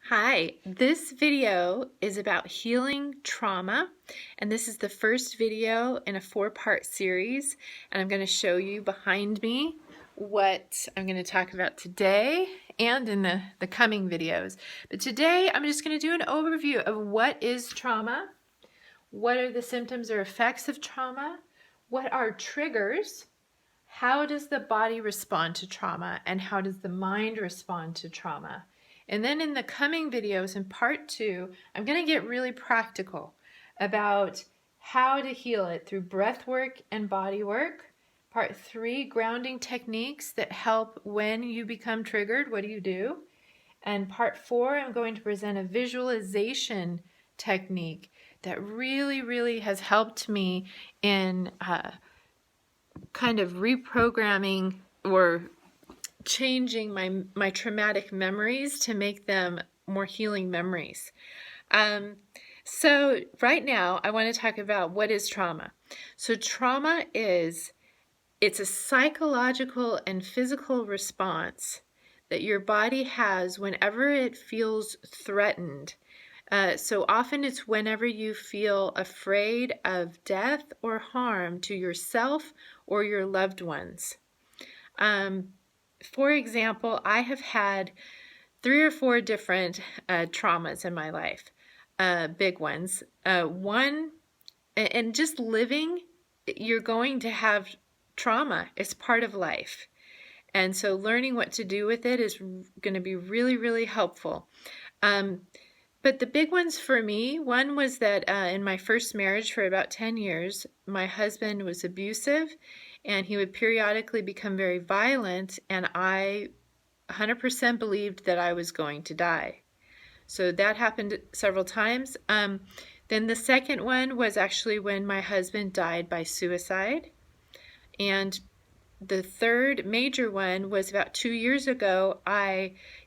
Hi, this video is about healing trauma, and this is the first video in a four-part series, and I'm going to show you behind me what I'm going to talk about today and in the coming videos. But today I'm just going to do an overview of what is trauma, what are the symptoms or effects of trauma, what are triggers, how does the body respond to trauma, and how does the mind respond to trauma? And then in the coming videos in part 2, I'm going to get really practical about how to heal it through breath work and body work. Part 3, grounding techniques that help when you become triggered. What do you do? And part 4, I'm going to present a visualization technique that really has helped me in kind of reprogramming or changing my traumatic memories to make them more healing memories. So right now I want to talk about what is trauma. So trauma it's a psychological and physical response that your body has whenever it feels threatened. So often it's whenever you feel afraid of death or harm to yourself or your loved ones. For example, I have had 3 or 4 different traumas in my life, big ones. One, and just living, you're going to have trauma. It's part of life. And so learning what to do with it is going to be really helpful. But the big ones for me, one was that in my first marriage for about 10 years, my husband was abusive and he would periodically become very violent, and I 100% believed that I was going to die. So that happened several times. Then the second one was actually when my husband died by suicide. And the third major one was about 2 years ago.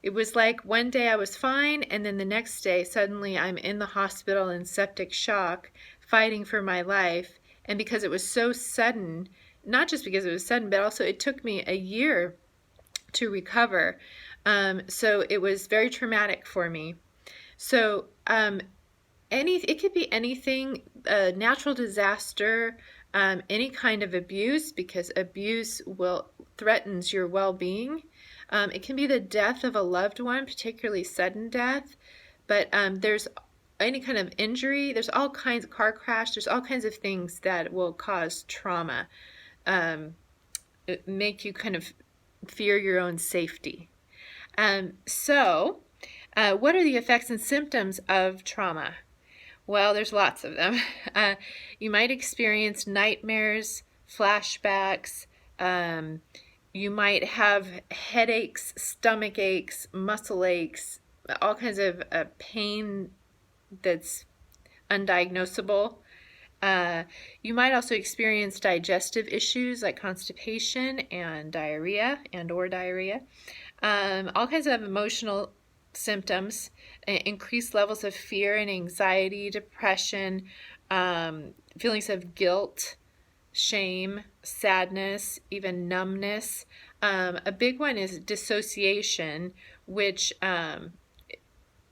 It was like one day I was fine, and then the next day suddenly I'm in the hospital in septic shock, fighting for my life. And because it was so sudden, not just because it was sudden, but also it took me a year to recover. So it was very traumatic for me. So it could be anything, a natural disaster, any kind of abuse, because abuse threatens your well-being. It can be the death of a loved one, particularly sudden death, but there's any kind of injury. There's all kinds of car crash. There's all kinds of things that will cause trauma, make you kind of fear your own safety. So what are the effects and symptoms of trauma? Well, there's lots of them. You might experience nightmares, flashbacks. You might have headaches, stomach aches, muscle aches, all kinds of pain that's undiagnosable. You might also experience digestive issues like constipation and diarrhea or diarrhea. All kinds of emotional symptoms, increased levels of fear and anxiety, depression, feelings of guilt, shame, sadness, even numbness. A big one is dissociation, which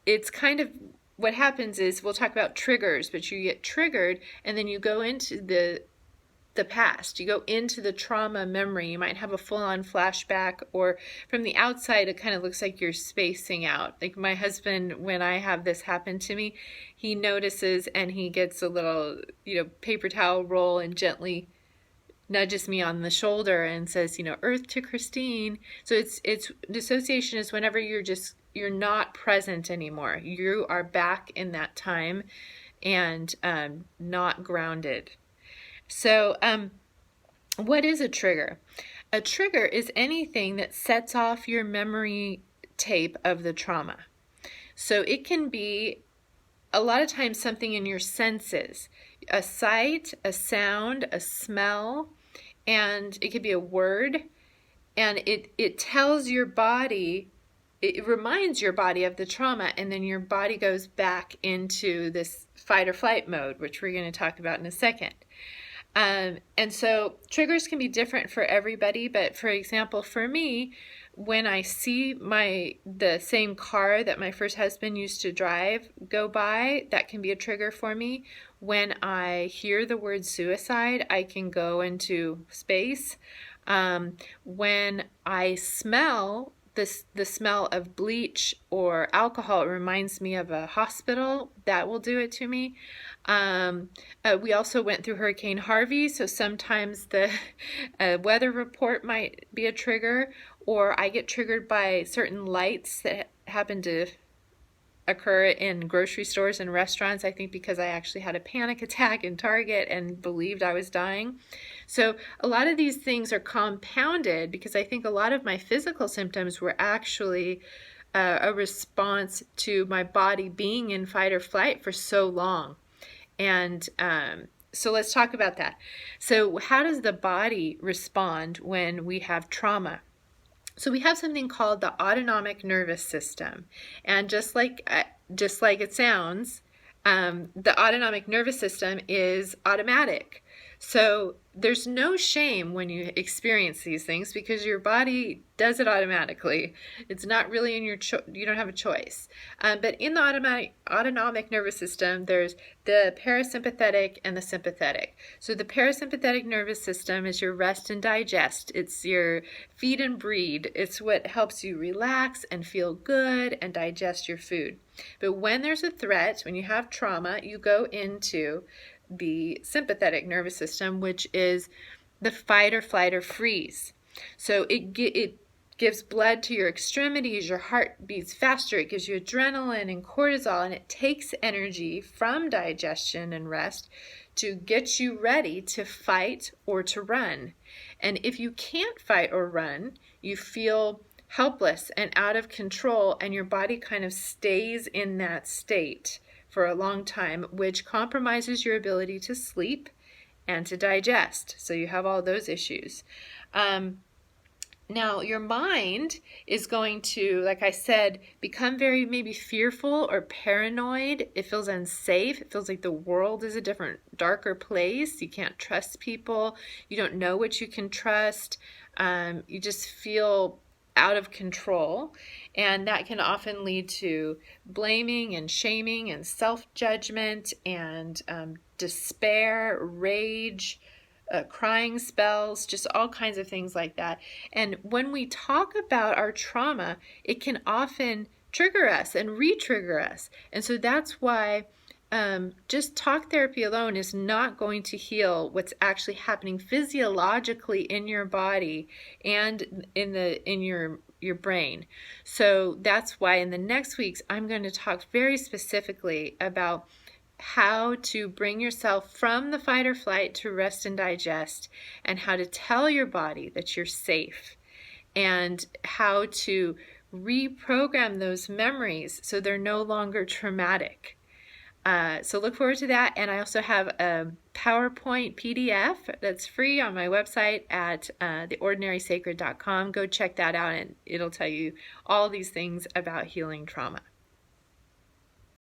it's kind of what happens is, we'll talk about triggers, but you get triggered and then you go into the past. You go into the trauma memory. You might have a full-on flashback, or from the outside it kind of looks like you're spacing out. Like my husband, when I have this happen to me, he notices and he gets a little, paper towel roll and gently nudges me on the shoulder and says, earth to Christine. So it's dissociation is whenever you're not present anymore. You are back in that time and not grounded. So what is a trigger? A trigger is anything that sets off your memory tape of the trauma. So it can be a lot of times something in your senses, a sight, a sound, a smell, and it could be a word, and it tells your body, it reminds your body of the trauma, and then your body goes back into this fight or flight mode, which we're going to talk about in a second. And so triggers can be different for everybody, but for example, for me, when I see the same car that my first husband used to drive go by, that can be a trigger for me. When I hear the word suicide, I can go into space. When I smell the smell of bleach or alcohol, it reminds me of a hospital. That will do it to me. We also went through Hurricane Harvey, so sometimes the weather report might be a trigger, or I get triggered by certain lights that happen to occur in grocery stores and restaurants, I think because I actually had a panic attack in Target and believed I was dying. So a lot of these things are compounded because I think a lot of my physical symptoms were actually a response to my body being in fight or flight for so long. And so let's talk about that. So how does the body respond when we have trauma? So we have something called the autonomic nervous system, and just like it sounds, the autonomic nervous system is automatic. So there's no shame when you experience these things because your body does it automatically. It's not really in your you don't have a choice. But in the autonomic nervous system, there's the parasympathetic and the sympathetic. So the parasympathetic nervous system is your rest and digest. It's your feed and breed. It's what helps you relax and feel good and digest your food. But when there's a threat, when you have trauma, you go into the sympathetic nervous system, which is the fight or flight or freeze. So it gives blood to your extremities, your heart beats faster, it gives you adrenaline and cortisol, and it takes energy from digestion and rest to get you ready to fight or to run. And if you can't fight or run, you feel helpless and out of control, and your body kind of stays in that state for a long time, which compromises your ability to sleep and to digest. So you have all those issues. Now, your mind is going to, like I said, become very maybe fearful or paranoid. It feels unsafe. It feels like the world is a different, darker place. You can't trust people. You don't know what you can trust. You just feel out of control, and that can often lead to blaming and shaming and self-judgment and despair, rage, crying spells, just all kinds of things like that. And when we talk about our trauma, it can often trigger us and re-trigger us. And so that's why just talk therapy alone is not going to heal what's actually happening physiologically in your body and in your brain. So that's why in the next weeks I'm going to talk very specifically about how to bring yourself from the fight or flight to rest and digest, and how to tell your body that you're safe, and how to reprogram those memories so they're no longer traumatic. So look forward to that. And I also have a PowerPoint PDF that's free on my website at theordinarysacred.com. Go check that out, and it'll tell you all these things about healing trauma.